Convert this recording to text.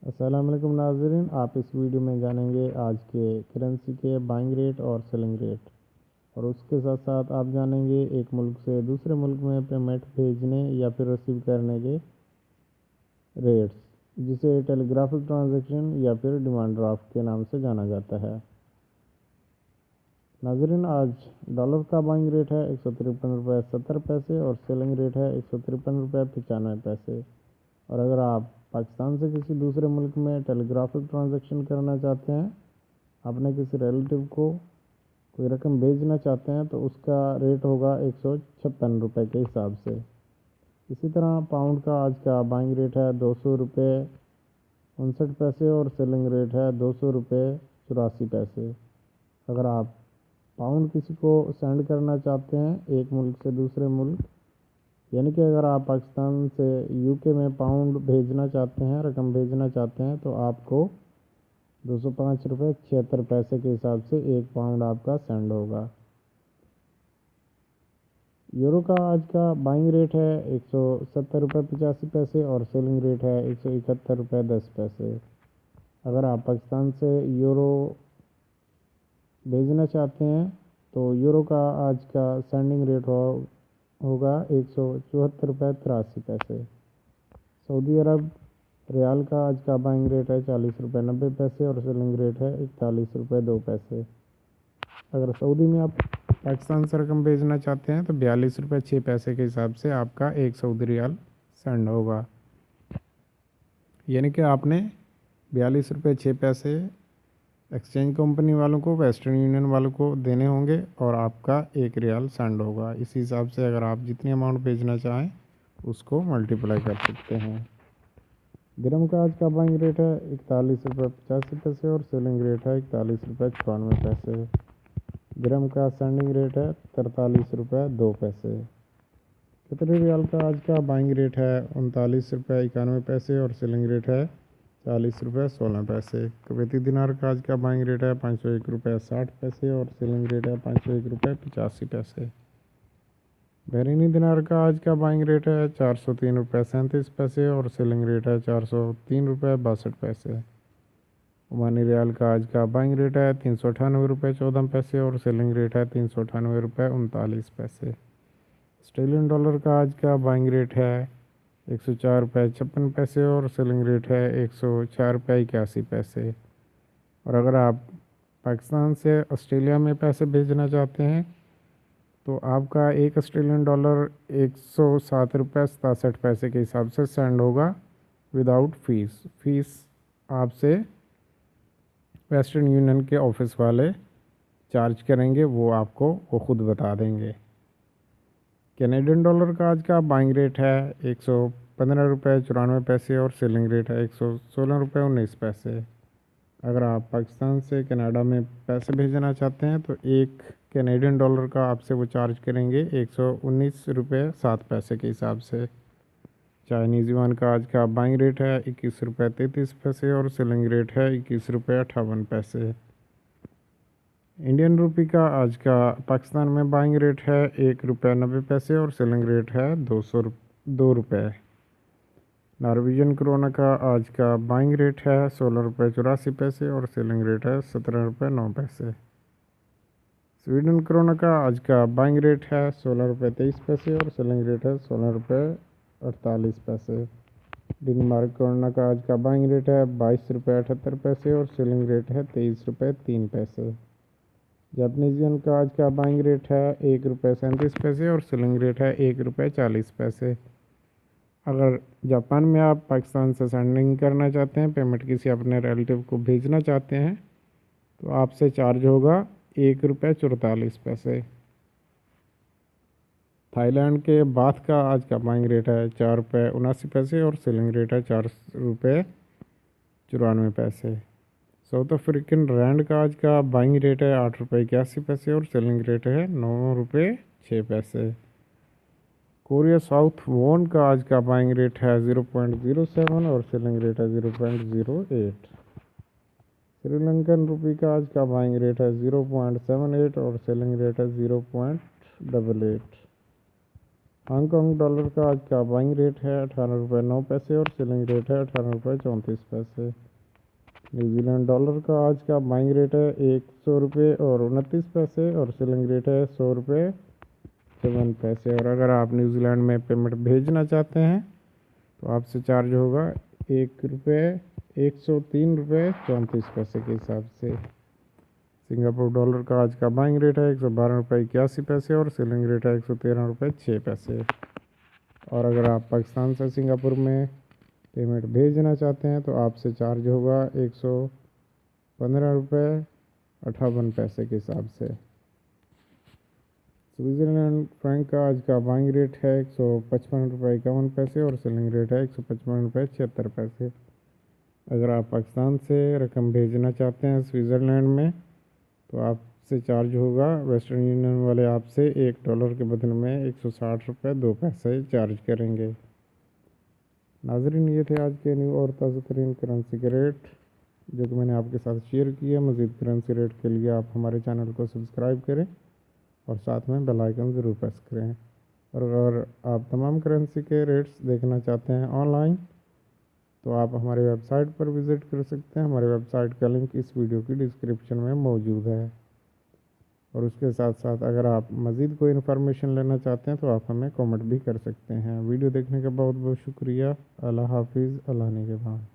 अस्सलाम वालेकुम नाज़रीन, आप इस वीडियो में जानेंगे आज के करेंसी के बाइंग रेट और सेलिंग रेट। और उसके साथ साथ आप जानेंगे एक मुल्क से दूसरे मुल्क में पेमेंट भेजने या फिर रिसीव करने के रेट्स, जिसे टेलीग्राफिक ट्रांजैक्शन या फिर डिमांड ड्राफ्ट के नाम से जाना जाता है। नाज़रीन, आज डॉलर का बाइंग रेट है 153 रुपये 70 पैसे और सेलिंग रेट है 153 रुपये 95 पैसे। और अगर आप पाकिस्तान से किसी दूसरे मुल्क में टेलीग्राफिक ट्रांजैक्शन करना चाहते हैं, अपने किसी रिलेटिव को कोई रकम भेजना चाहते हैं, तो उसका रेट होगा 156 रुपये के हिसाब से। इसी तरह पाउंड का आज का बाइंग रेट है 200 रुपये 59 पैसे और सेलिंग रेट है 200 रुपये 84 पैसे। अगर आप पाउंड किसी को सेंड करना चाहते हैं एक मुल्क से दूसरे मुल्क, यानी कि अगर आप पाकिस्तान से यूके में पाउंड भेजना चाहते हैं, रकम भेजना चाहते हैं, तो आपको 205 रुपये 76 पैसे के हिसाब से एक पाउंड आपका सेंड होगा। यूरो का आज का बाइंग रेट है 170 रुपये 85 पैसे और सेलिंग रेट है 171 रुपये 10 पैसे। अगर आप पाकिस्तान से यूरो भेजना चाहते हैं, तो यूरो का आज का सेंडिंग रेट होगा 174 रुपये 83 पैसे। सऊदी अरब रियाल का आज का बाइंग रेट है 40 रुपये 90 पैसे और सेलिंग रेट है 41 रुपये 2 पैसे। अगर सऊदी में आप पाकिस्तान से रकम भेजना चाहते हैं, तो 42 रुपये 6 पैसे के हिसाब से आपका एक सऊदी रियाल सेंड होगा। यानी कि आपने 42 रुपये 6 पैसे एक्सचेंज कंपनी वालों को, वेस्टर्न यूनियन वालों को देने होंगे और आपका एक रियाल सेंड होगा। इसी हिसाब से अगर आप जितनी अमाउंट भेजना चाहें उसको मल्टीप्लाई कर सकते हैं। दिरहम का आज का बाइंग रेट है 41 रुपये 85 पैसे और सेलिंग रेट है 41 रुपये 94 पैसे। दिरहम का सेंडिंग रेट है 43 रुपये 2 पैसे। कतरी रियाल का आज का बाइंग रेट है 39 रुपये 91 पैसे और सेलिंग रेट है 40 रुपये 16 पैसे। कुवैती दिनार का आज का बाइंग रेट है 501 रुपये 60 पैसे और सेलिंग रेट है 501 रुपये 85 पैसे। बहरीनी दिनार का आज का बाइंग रेट है 403 रुपये 37 पैसे और सेलिंग रेट है 403 रुपये 62 पैसे। ओमानी रियाल का आज का बाइंग रेट है 398 रुपये 14 पैसे और सेलिंग रेट है 398 रुपये 39 पैसे। ऑस्ट्रेलियन डॉलर का आज का बाइंग रेट है 104 रुपये 56 पैसे और सेलिंग रेट है 104 रुपये 81 पैसे। और अगर आप पाकिस्तान से ऑस्ट्रेलिया में पैसे भेजना चाहते हैं, तो आपका एक ऑस्ट्रेलियन डॉलर 107 रुपये 67 पैसे के हिसाब से सेंड होगा विदाउट फीस आपसे वेस्टर्न यूनियन के ऑफिस वाले चार्ज करेंगे, वो खुद बता देंगे। कैनेडियन डॉलर का आज का बाइंग रेट है 115 रुपये 94 पैसे और सेलिंग रेट है 116 रुपये 19 पैसे। अगर आप पाकिस्तान से कनाडा में पैसे भेजना चाहते हैं, तो एक कैनेडियन डॉलर का आपसे वो चार्ज करेंगे 119 रुपये 7 पैसे के हिसाब से। चाइनीज़ युआन का आज का बाइंग रेट है 21 रुपये 33 पैसे और सेलिंग रेट है 21 रुपये 58 पैसे। इंडियन रुपी का आज का पाकिस्तान में बाइंग रेट है 1 रुपये 90 पैसे और सेलिंग रेट है 2 रुपये। नॉर्वेजियन क्रोना का आज का बाइंग रेट है 16 रुपये 84 पैसे और सेलिंग रेट है 17 रुपये 9 पैसे। स्वीडन क्रोना का आज का बाइंग रेट है 16 रुपये 23 पैसे और सेलिंग रेट है 16 रुपये 48 पैसे। डेनमार्क क्रोना का आज का बाइंग रेट है 22 रुपये 78 पैसे और सेलिंग रेट है 23 रुपये 3 पैसे। जापानीज येन का आज का बाइंग रेट है 1 रुपये 37 पैसे और सेलिंग रेट है 1 रुपये 40 पैसे। अगर जापान में आप पाकिस्तान से सेंडिंग करना चाहते हैं, पेमेंट किसी अपने रिलेटिव को भेजना चाहते हैं, तो आपसे चार्ज होगा 1 रुपये 44 पैसे। थाईलैंड के बाथ का आज का बाइंग रेट है 4 रुपये 79 पैसे और सेलिंग रेट है 4 रुपये 94 पैसे। साउथ अफ्रीकन रैंड का आज का बाइंग रेट है 8 रुपये 81 पैसे और सेलिंग रेट है 9 रुपये 6 पैसे। कोरिया साउथ वॉन का आज का बाइंग रेट है 0.07 और सेलिंग रेट है 0.08। श्रीलंकन रुपी का आज का बाइंग रेट है 0.78 और सेलिंग रेट है 0.88। हांगकांग डॉलर का आज का बाइंग रेट है 18 रुपये 9 पैसे और सेलिंग रेट है 18 रुपये 34 पैसे। न्यूजीलैंड डॉलर का आज का बाइंग रेट है 100 रुपये और 29 पैसे और सेलिंग रेट है 100 रुपये 7 पैसे। और अगर आप न्यूजीलैंड में पेमेंट भेजना चाहते हैं तो आपसे चार्ज होगा 1 रुपये 103 रुपये 34 पैसे के हिसाब से। सिंगापुर डॉलर का आज का बाइंग रेट है 112 रुपये 81 पैसे और सेलिंग रेट है 113 रुपये 6 पैसे। और अगर आप पाकिस्तान से सिंगापुर में पेमेंट भेजना चाहते हैं तो आपसे चार्ज होगा 115 रुपये 58 पैसे के हिसाब से। स्विट्ज़रलैंड फ्रैंक का आज का बाइंग रेट है 155 रुपये 51 पैसे और सेलिंग रेट है 155 रुपये 76 पैसे। अगर आप पाकिस्तान से रकम भेजना चाहते हैं स्विट्ज़रलैंड में तो आपसे चार्ज होगा वेस्टर्न यूनियन वाले आपसे $1 के बदले में 160 रुपये 2 पैसे चार्ज करेंगे। नाजरीन, ये थे आज के न्यू और ताज़ा तरीन करेंसी के रेट जो कि मैंने आपके साथ शेयर किया। मज़ीद करेंसी रेट के लिए आप हमारे चैनल को सब्सक्राइब करें और साथ में बेल आइकन ज़रूर प्रेस करें। और अगर आप तमाम करेंसी के रेट्स देखना चाहते हैं ऑनलाइन तो आप हमारे वेबसाइट पर विज़िट कर सकते हैं। हमारे वेबसाइट का लिंक इस वीडियो की डिस्क्रिप्शन में मौजूद है। और उसके साथ साथ अगर आप मज़ीद कोई इन्फॉर्मेशन लेना चाहते हैं तो आप हमें कमेंट भी कर सकते हैं। वीडियो देखने का बहुत बहुत शुक्रिया। अल्लाह हाफिज़। अल्लाह निगहबान।